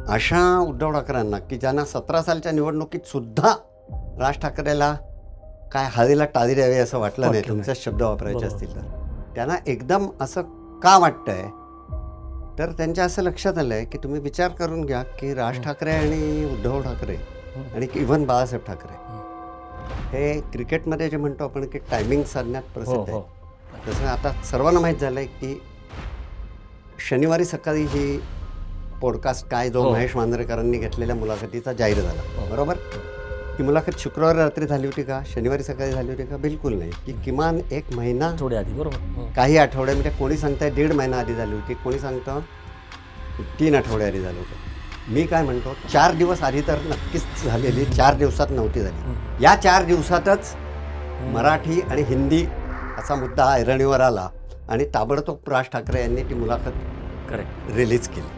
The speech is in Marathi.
अशा उद्धव ठाकरेंना की ज्यांना 17 सालच्या निवडणुकीत सुद्धा राज ठाकरेला काय हळदीला टाळी द्यावी असं वाटलं नाही, तुमचेच शब्द वापरायचे असतील तर, त्यांना एकदम असं का वाटतंय, तर त्यांच्या असं लक्षात आलं आहे की तुम्ही विचार करून घ्या की राज ठाकरे आणि उद्धव ठाकरे आणि इव्हन बाळासाहेब ठाकरे हे क्रिकेटमध्ये जे म्हणतो आपण की टायमिंग साधण्यात प्रसिद्ध आहे. तसं आता सर्वांना माहीत झालं आहे की शनिवारी सकाळी ही पॉडकास्ट काय जो महेश मांजरेकरांनी घेतलेल्या मुलाखतीचा जाहीर झाला, बरोबर. ती मुलाखत शुक्रवारी रात्री झाली होती का, शनिवारी सकाळी झाली होती का? बिलकुल नाही. ती किमान 1 महिना थोड्या आधी, बरोबर, काही आठवडे, म्हणजे कोणी सांगताय 1.5 महिना आधी झाली होती, कोणी सांगतं 3 आठवडे आधी झालं होतं. मी काय म्हणतो 4 दिवस आधी तर नक्कीच झालेली, 4 दिवसात नव्हती झाली. या 4 दिवसातच मराठी आणि हिंदी असा मुद्दा ऐरणीवर आला आणि ताबडतोब राज ठाकरे यांनी ती मुलाखत रिलीज केली.